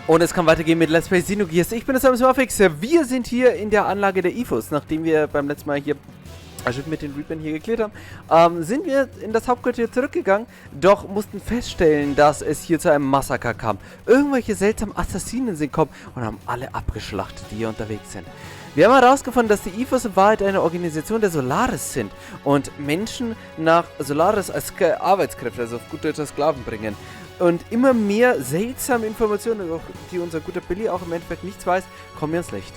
Und es kann weitergehen mit Let's Play Xenogears. Ich bin das Ebenso Doktor Citan. Wir sind hier in der Anlage der IFOs. Nachdem wir beim letzten Mal hier mit den Reapern hier geklärt haben, sind wir in das Hauptquartier zurückgegangen, doch mussten feststellen, dass es hier zu einem Massaker kam. Irgendwelche seltsamen Assassinen sind gekommen und haben alle abgeschlachtet, die hier unterwegs sind. Wir haben herausgefunden, dass die IFOs in Wahrheit eine Organisation der Solaris sind und Menschen nach Solaris als Arbeitskräfte, also auf gut Deutsch als Sklaven bringen. Und immer mehr seltsame Informationen, die unser guter Billy auch im Endeffekt nichts weiß, kommen mir ins Licht.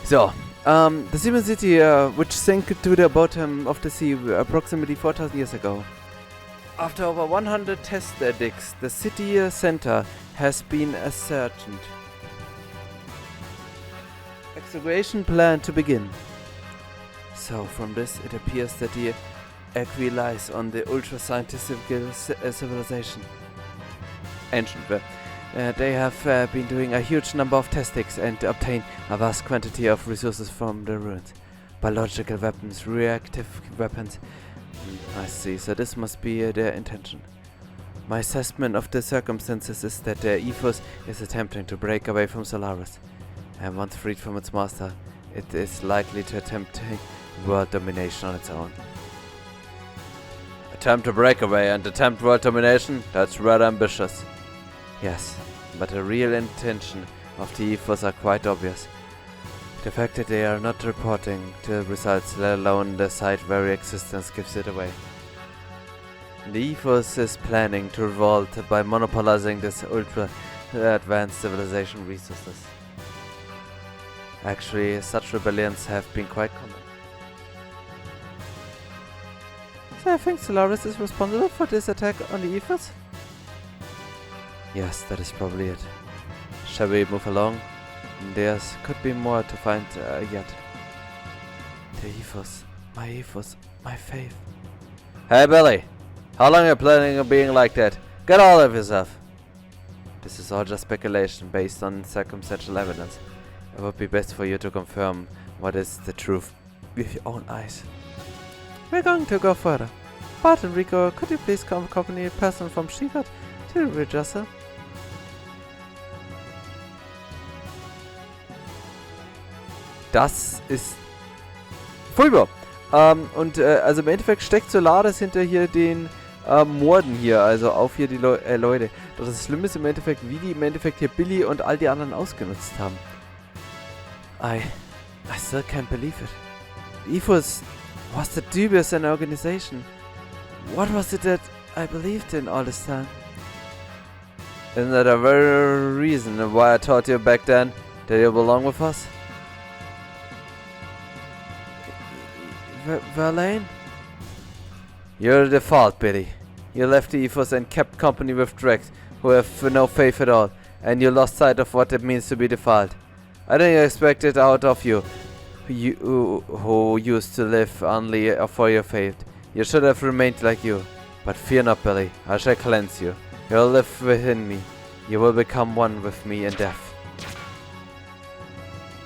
So, the Seaman City, which sank to the bottom of the sea approximately 4,000 years ago. After over 100 test digs, the city center has been ascertained. Excavation plan to begin. So, from this, it appears that the Aveh lies on the ultra-scientific civilization. Ancient. They have been doing a huge number of testings and obtained a vast quantity of resources from the ruins. Biological weapons, reactive weapons. I see, so this must be their intention. My assessment of the circumstances is that the IFOS is attempting to break away from Solaris. And once freed from its master, it is likely to attempt world domination on its own. Attempt to break away and attempt world domination? That's rather ambitious. Yes, but the real intention of the IFOs are quite obvious. The fact that they are not reporting the results, let alone the site's very existence, gives it away. The IFOs is planning to revolt by monopolizing this ultra-advanced civilization resources. Actually, such rebellions have been quite common. So I think Solaris is responsible for this attack on the IFOs? Yes, that is probably it. Shall we move along? There could be more to find yet. The IFOs, my faith. Hey Billy, how long are you planning on being like that? Get all of yourself. This is all just speculation based on circumstantial evidence. It would be best for you to confirm what is the truth with your own eyes. We're going to go further. Bart and Rico, could you please accompany a person from Shivat to the readjuster? Das ist furchtbar. Also im Endeffekt steckt Solaris hinter hier den Morden hier, also auf hier die Leute. Doch das Schlimme ist im Endeffekt, wie die im Endeffekt hier Billy und all die anderen ausgenutzt haben. I still can't believe it. The IFOs was the dubious an organization. What was it that I believed in all this time? Isn't that a very reason why I told you back then that you belong with us? Verlaine? You're the fault, Billy. You left the IFOs and kept company with dregs who have no faith at all, and you lost sight of what it means to be defiled. I didn't expect it out of you, who used to live only for your faith. You should have remained like you. But fear not, Billy. I shall cleanse you. You will live within me. You will become one with me in death.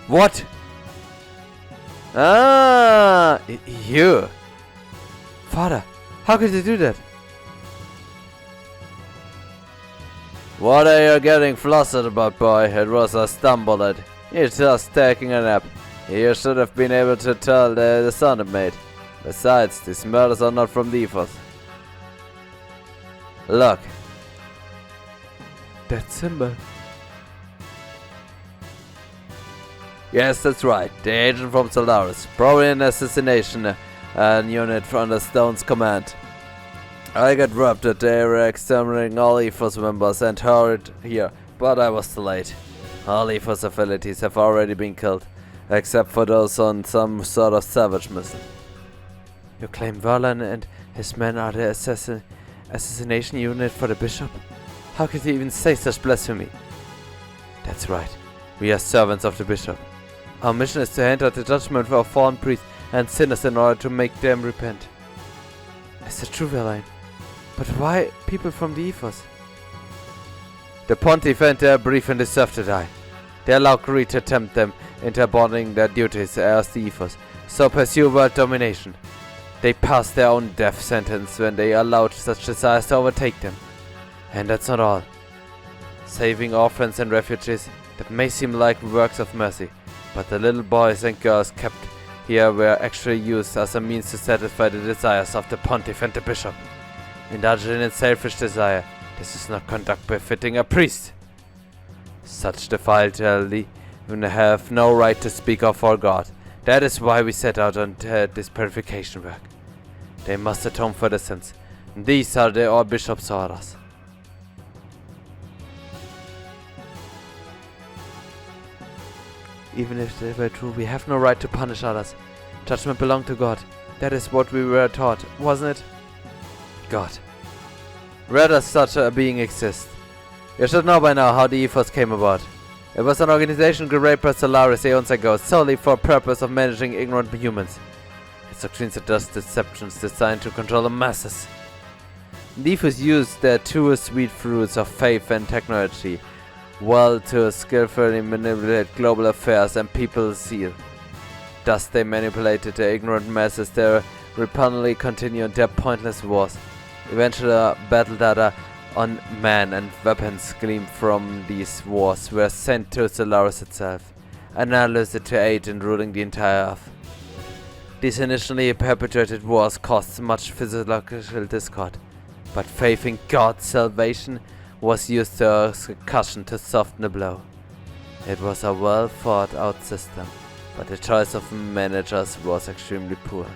What? Ah, you. Father, how could you do that? What are you getting flustered about, boy? It was a stumble that. You're just taking a nap. You should have been able to tell the son it made. Besides, these murders are not from the IFOs. Look. That symbol. Yes, that's right. The agent from Solaris. Probably an assassination unit under Stone's command. I got robbed that they were exterminating all IFOs members and hurried here, but I was too late. All IFOs affiliates have already been killed, except for those on some sort of savage mission. You claim Verlaine and his men are the assassination unit for the Bishop? How could you even say such blasphemy? That's right. We are servants of the Bishop. Our mission is to hand out the judgment for our fallen priests and sinners in order to make them repent. Is that true, Verlaine? But why people from the IFOs? The Pontiff and their briefing deserve to die. They allowed greed to tempt them into abandoning their duties as the IFOs, so pursue world domination. They passed their own death sentence when they allowed such desires to overtake them. And that's not all. saving orphans and refugees. That may seem like works of mercy, but the little boys and girls kept here were actually used as a means to satisfy the desires of the pontiff and the bishop. Indulging in selfish desire, this is not conduct befitting a priest. Such defiled Elly have no right to speak of our God. That is why we set out on this purification work. They must atone for their sins. These are our bishop's orders. Even if they were true, we have no right to punish others. Judgment belonged to God. That is what we were taught, wasn't it? God. Where does such a being exist? You should know by now how the ethos came about. It was an organization created by Solaris eons ago, solely for the purpose of managing ignorant humans. Its doctrines are just deceptions designed to control the masses. The ethos used their two sweet fruits of faith and technology well to skillfully manipulate global affairs and people's zeal. Thus they manipulated the ignorant masses to repugnantly continue their pointless wars. Eventually battle data on men and weapons gleaned from these wars were sent to Solaris itself, analyzed to aid in ruling the entire Earth. These initially perpetrated wars caused much physiological discord, but faith in God's salvation was used as a cushion to soften the blow. It was a well thought out system, but the choice of managers was extremely poor.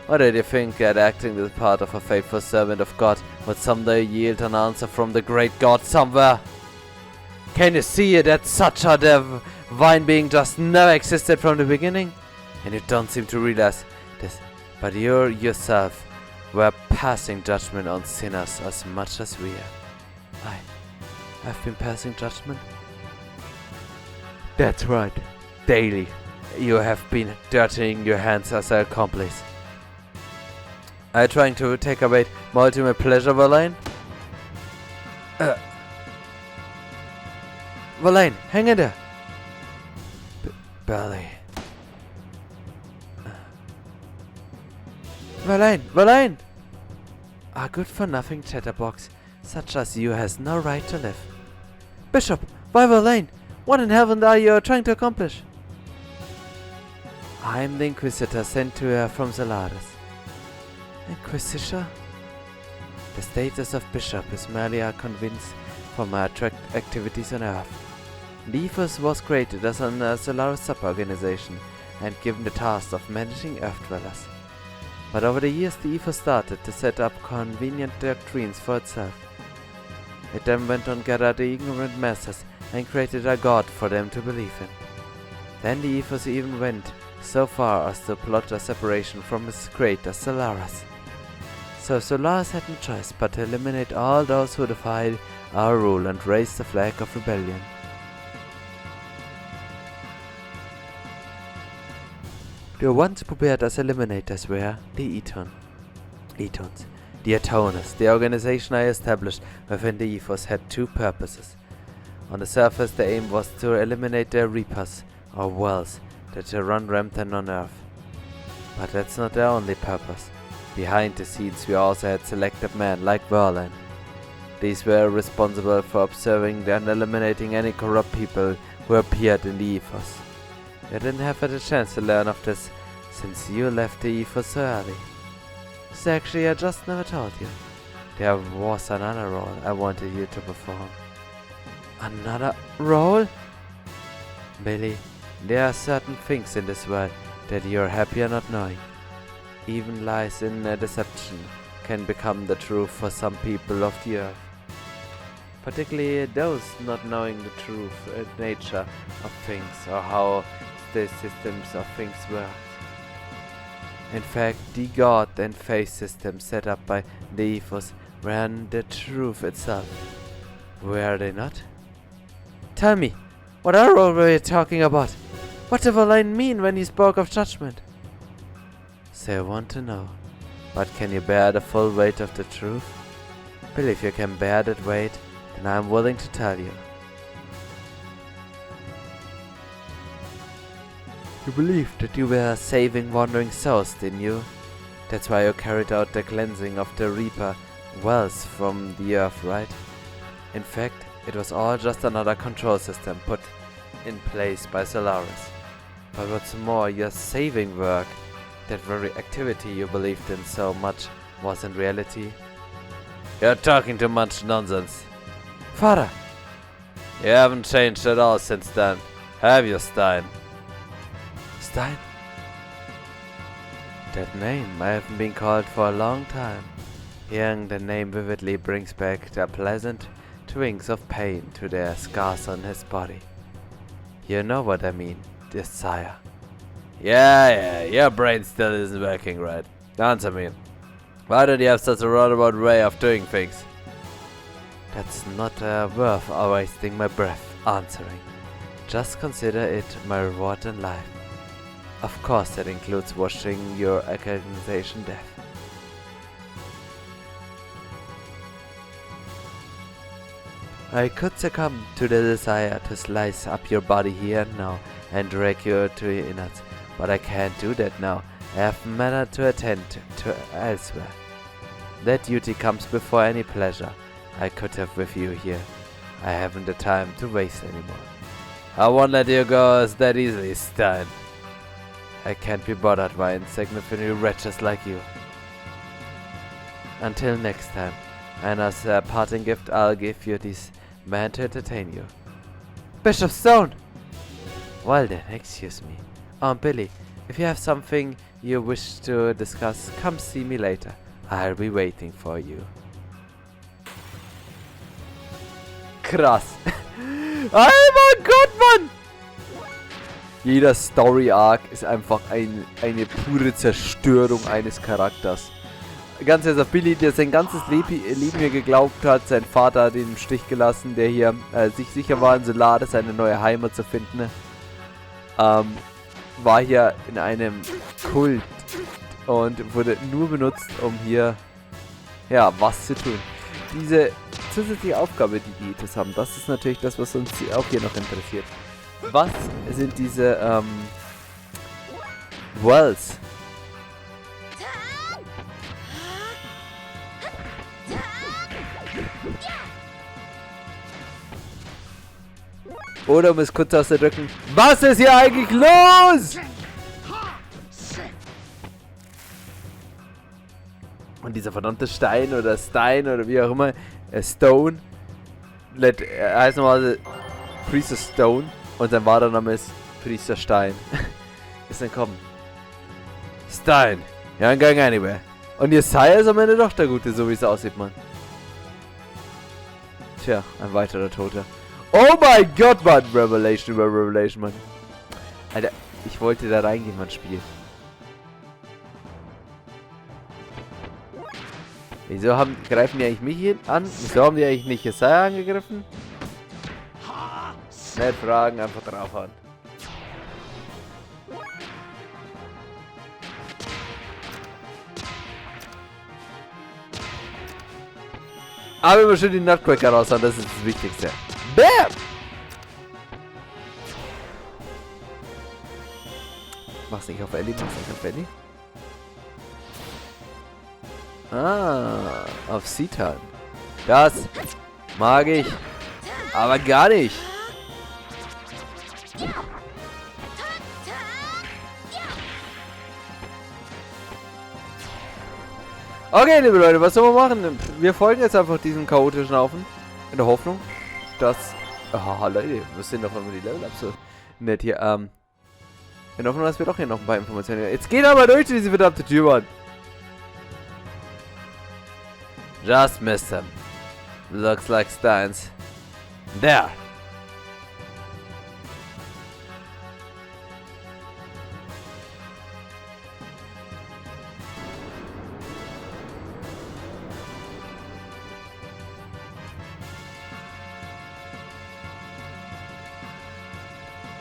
Or did you think that acting the part of a faithful servant of God would someday yield an answer from the great God somewhere? Can you see that such a divine being just never existed from the beginning? And you don't seem to realize this, but you yourself were passing judgment on sinners as much as we are. I've been passing judgment? That's right. Daily. You have been dirtying your hands as an accomplice. Are you trying to take away my ultimate pleasure, Verlaine? Verlaine, hang in there! Barely. Verlaine! A good-for-nothing chatterbox such as you has no right to live. Bishop, why Verlaine? What in heaven are you trying to accomplish? I am the Inquisitor sent to her from Solaris. Inquisitor? The status of Bishop is merely a convince for my activities on Earth. The ethos was created as a Solaris sub-organization and given the task of managing Earth dwellers. But over the years the ethos started to set up convenient doctrines for itself. It then went on gathered the ignorant masses and created a god for them to believe in. Then the ethos even went so far as to plot a separation from its creator Solaris. So Solaris had no choice but to eliminate all those who defied our rule and raise the flag of rebellion. The ones prepared as eliminators were the Etons. The Atoners, the organization I established within the ethos, had two purposes. On the surface, the aim was to eliminate the Reapers, or Wells, that run rampant on Earth. But that's not their only purpose. Behind the scenes, we also had selected men like Verlaine. These were responsible for observing and eliminating any corrupt people who appeared in the ethos. You didn't have had a chance to learn of this since you left the ethos so early. So actually, I just never told you. There was another role I wanted you to perform. Another role? Billy, there are certain things in this world that you're happier not knowing. Even lies in deception can become the truth for some people of the earth. Particularly those not knowing the truth nature of things or how the systems of things work. In fact, the God and faith system set up by the ethos ran the truth itself. Were they not? Tell me, what role were you talking about? What did Verlaine mean when he spoke of judgment? So I want to know, but can you bear the full weight of the truth? Well, if you can bear that weight, then I am willing to tell you. You believed that you were saving wandering souls, didn't you? That's why you carried out the cleansing of the Reaper wells from the earth, right? In fact, It was all just another control system put in place by Solaris. But what's more, your saving work, that very activity you believed in so much, was in reality. You're talking too much nonsense. Father! You haven't changed at all since then, have you, Stein? Stein? That name I haven't been called for a long time. Hearing the name vividly brings back the pleasant twinges of pain to the scars on his body. You know what I mean, dear sire. Yeah, your brain still isn't working right. Answer me. Why don't you have such a roundabout way of doing things? That's not worth wasting my breath answering. Just consider it my reward in life. Of course that includes watching your organization death. I could succumb to the desire to slice up your body here and now and drag you to your innards, but I can't do that now. I have matter to attend to elsewhere. That duty comes before any pleasure I could have with you here. I haven't the time to waste anymore. I won't let you go as that easily, Stein. I can't be bothered by insignificant wretches like you. Until next time, and as a parting gift I'll give you this man to entertain you. Bischof Stone! Well then, excuse me. Billy, if you have something you wish to discuss, come see me later. I'll be waiting for you. Krass. Oh mein Gott, Mann! Jeder Story-Arc ist einfach eine pure Zerstörung eines Charakters. Ganz ehrlich, Billy, der sein ganzes Leben hier geglaubt hat, sein Vater hat ihn im Stich gelassen, der hier sich sicher war, in Solaris eine neue Heimat zu finden, war hier in einem Kult und wurde nur benutzt, um hier, ja, was zu tun. Diese zusätzliche Aufgabe, die die Ethos haben, das ist natürlich das, was uns auch hier noch interessiert. Was sind diese, Wells? Oder um es kurz auszudrücken, was ist hier eigentlich los? Und dieser verdammte Stein oder Stein oder wie auch immer, Stone, heißt normalerweise Priester Stone und sein wahrer Name ist Priester Stein. Ist dann kommen. Stein, you ain't going anywhere. Und ihr Sire ist am Ende doch der Gute, so wie es aussieht, Mann. Tja, ein weiterer Toter. Oh mein Gott, Mann! Revelation über Revelation, Mann. Alter, ich wollte da reingehen, Mann, Spiel. Wieso greifen die eigentlich mich hier an? Wieso haben die eigentlich nicht Jesaja angegriffen? Nicht fragen, einfach draufhauen. Aber immer schön die Nutcracker raushauen, das ist das Wichtigste. BAM! Mach's nicht auf Elly, mach's nicht auf Elly. Ah, auf Citan. Das mag ich. Aber gar nicht. Okay, liebe Leute, was sollen wir machen? Wir folgen jetzt einfach diesem chaotischen Haufen. In der Hoffnung, dass... Ah, Leute, was sind doch immer die Level-Ups so nett hier, in der Hoffnung, dass wir doch hier noch ein paar Informationen haben. Jetzt geht aber durch diese verdammte Tür, Mann. Just missed him. Looks like Stein's. There.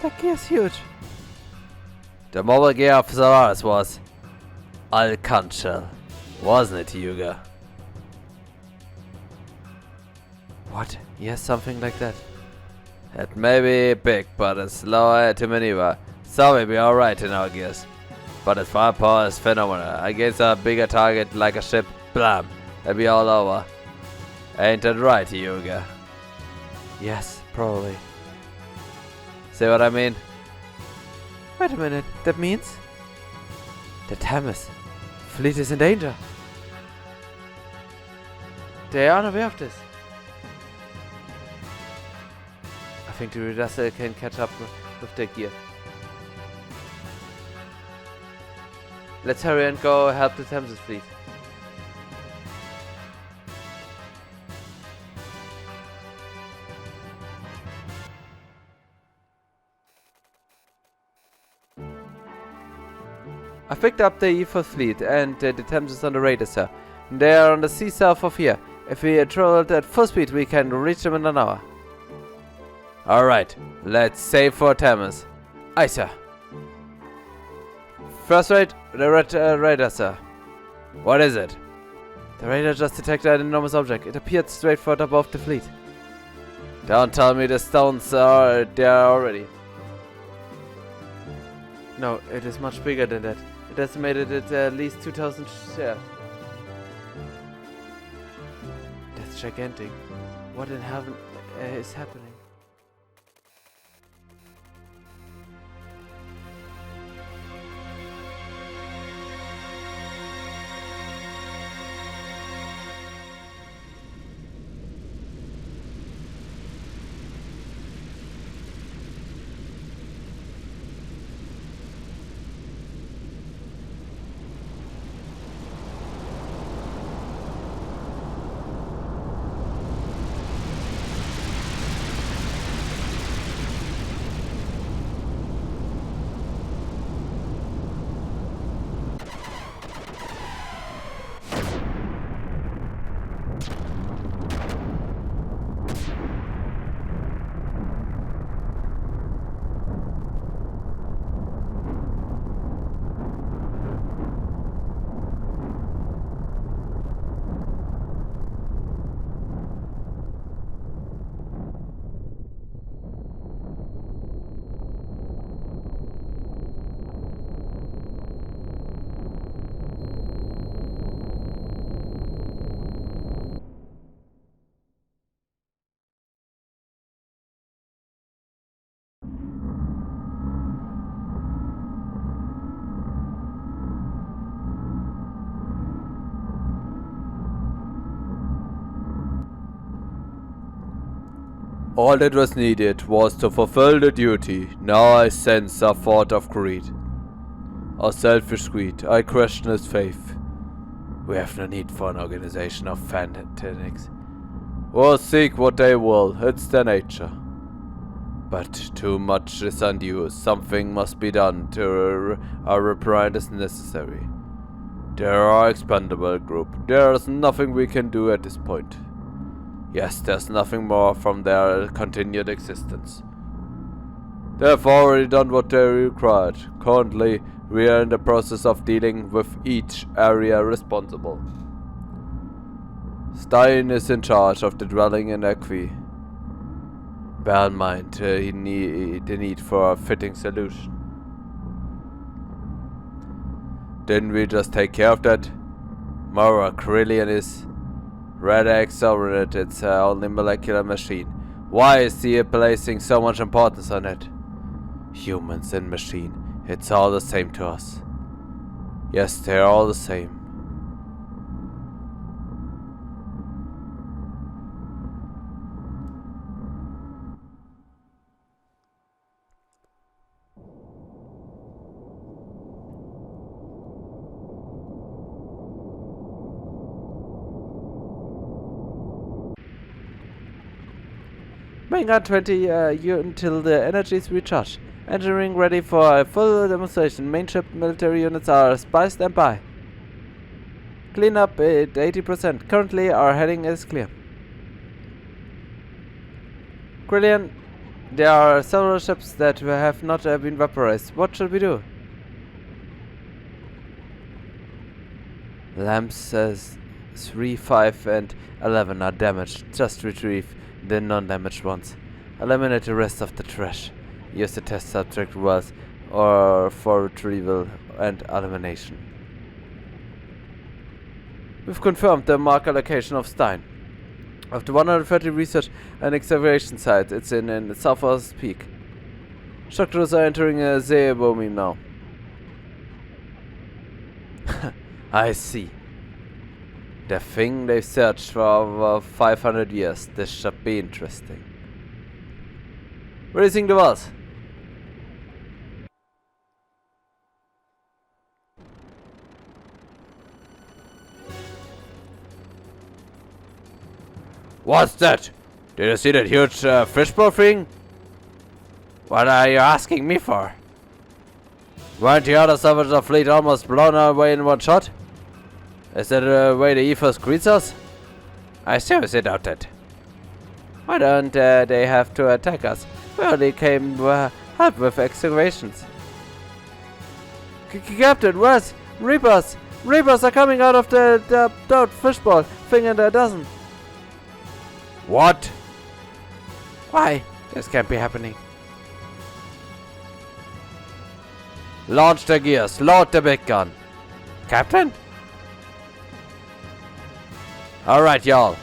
That gear's huge. The mobile gear of Solaris was Alcanchel, wasn't it, Hugo? What? Yes, something like that. It may be big, but it's slower to maneuver, so we'll be alright in our gears. But its firepower is phenomenal. Against a bigger target like a ship, blam, it'll be all over. Ain't that right, Hugo? Yes, probably. See what I mean? Wait a minute, that means... the Thames fleet is in danger. They are unaware of this. I think the Reducer can catch up with their gear. Let's hurry and go help the Thames fleet. I picked up the E4 fleet and the Thames is on the radar, sir. They are on the sea south of here. If we travel at full speed, we can reach them in an hour. Alright, let's sail for Thames. Aye, sir. First rate, the red radar, sir. What is it? The radar just detected an enormous object. It appeared straight forward above the fleet. Don't tell me the stones are there already. No, it is much bigger than that. It estimated it at least 2,000 shares. That's gigantic. What in heaven is happening? All that was needed was to fulfill the duty. Now I sense a thought of greed. A selfish greed. I question his faith. We have no need for an organization of fanatics. We'll seek what they will. It's their nature. But too much is undue. Something must be done. A reprimand is necessary. They are expendable group. There's nothing we can do at this point. Yes, there's nothing more from their continued existence. They have already done what they required. Currently, we are in the process of dealing with each area responsible. Stein is in charge of the dwelling in Aveh. Bear in mind the need for a fitting solution. Didn't we just take care of that? Mara Krillian is rather exorbitant. It's her only molecular machine. Why is he placing so much importance on it? Humans and machine, it's all the same to us. Yes, they're all the same. Bring on 20 you until the energy is recharged. Entering ready for a full demonstration. Main ship military units are spiced and by. Clean up at 80%. Currently our heading is clear. Krillian, there are several ships that have not been vaporized. What should we do? Lamps 3, 5 and 11 are damaged. Just retrieve the non-damaged ones. Eliminate the rest of the trash. Use the test subject wells or for retrieval and elimination. We've confirmed the marker location of Stein. of the 130 research and excavation sites. It's in Southwest Peak. Structures are entering a Zeebomi now. I see. The thing they've searched for over 500 years. This should be interesting. Where do you think it was? What's that? Did you see that huge fishbowl thing? What are you asking me for? Weren't the other salvage of fleet almost blown away in one shot? Is that the way the ethos greets us? I seriously doubt that. Why don't they have to attack us? We only came to help with excavations. Captain, where's Reapers? Reapers are coming out of the fishbowl thing in a dozen. What? Why? This can't be happening. Launch the gears. Load the big gun. Captain? Alright, y'all.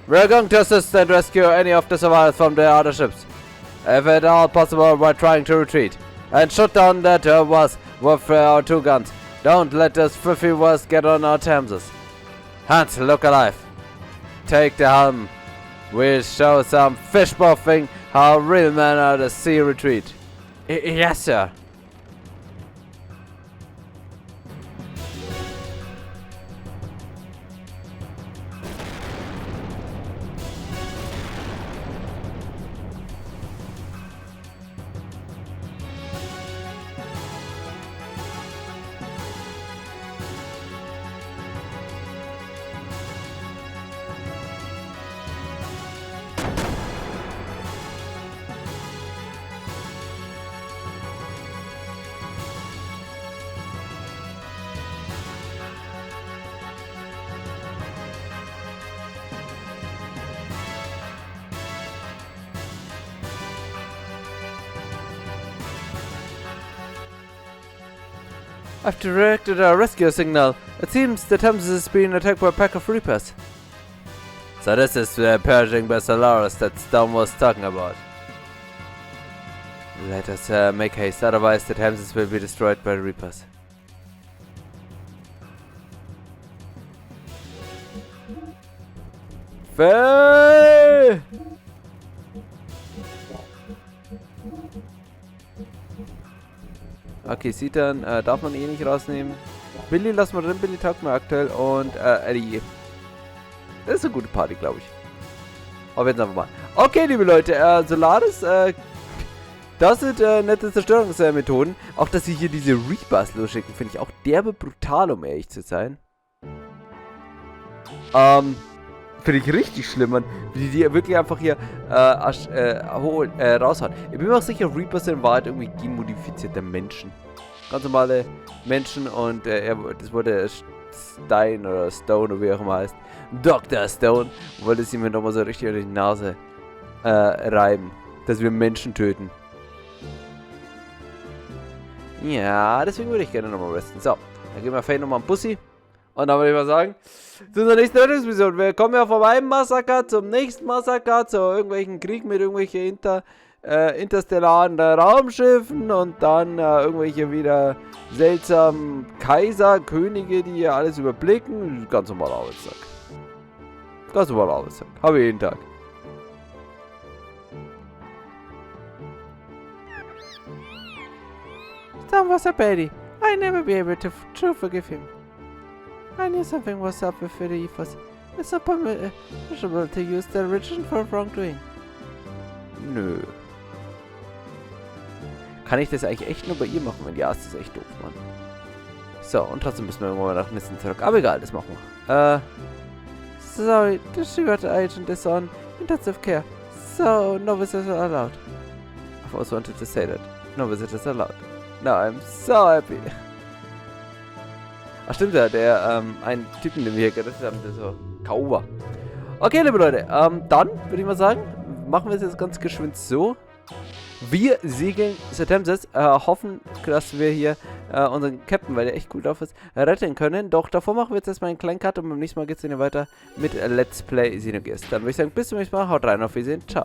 We're going to assist and rescue any of the survivors from the other ships. If at all possible, we're trying to retreat. And shoot down that was with our 2 guns. Don't let this filthy was get on our Thameses. Hans, look alive. Take the helm. We'll show some fishbowl thing how real men at the sea retreat. Yes, sir. I've directed a rescue signal. It seems the Thames is being attacked by a pack of Reapers. So this is the purging by Solaris that Stein was talking about. Let us make haste, otherwise the Thames will be destroyed by the Reapers. Fei! Okay, Citan darf man eh nicht rausnehmen. Billy lassen wir drin, Billy taugt mir aktuell. Und Elly. Das ist eine gute Party, glaube ich. Aber jetzt einfach mal. Okay, liebe Leute, Solaris, das sind nette Zerstörungsmethoden. Auch, dass sie hier diese Reapers losschicken, finde ich auch derbe brutal, um ehrlich zu sein. Finde ich richtig schlimm, man. Wie die wirklich einfach hier raushauen. Ich bin mir auch sicher, Reapers sind in Wahrheit irgendwie genmodifizierte Menschen. Ganz normale Menschen und das wurde Stein oder Stone oder wie auch immer heißt. Dr. Stone wollte sie mir nochmal so richtig unter die Nase reiben. Dass wir Menschen töten. Ja, deswegen würde ich gerne nochmal resten. So, dann geben wir Fei nochmal einen Bussi. Und dann würde ich mal sagen, zu unserer nächsten Rettungsmission. Wir kommen ja vom einen Massaker zum nächsten Massaker, zu irgendwelchen Krieg mit irgendwelchen interstellaren Raumschiffen und dann irgendwelche wieder seltsamen Kaiser, Könige, die hier alles überblicken. Ganz normaler Arbeitstag. Ganz normaler Arbeitstag. Habe ich jeden Tag. That was a pity. I never be able to forgive him. I knew something was up with the ethos. It's not permissible to use the religion for wrongdoing. Nö. Kann ich das eigentlich echt nur bei ihr machen? Wenn ja, ist das echt doof, Mann. So, und trotzdem müssen wir irgendwann mal nach Nissen zurück. Aber egal, das machen wir. Sorry, the secret agent is on intensive care. So, no visitors are allowed. I've also wanted to say that. No visitors allowed. Now I'm so happy. Ach stimmt ja, der einen Typen, den wir hier gerettet haben, der so Kauber. Okay, liebe Leute, dann würde ich mal sagen, machen wir es jetzt ganz geschwind so. Wir segeln zur Thameses, hoffen, dass wir hier unseren Captain, weil der echt gut drauf ist, retten können. Doch davor machen wir jetzt erstmal einen kleinen Cut und beim nächsten Mal geht es dann weiter mit Let's Play Xenogears. Dann würde ich sagen, bis zum nächsten Mal, haut rein, auf Wiedersehen, ciao.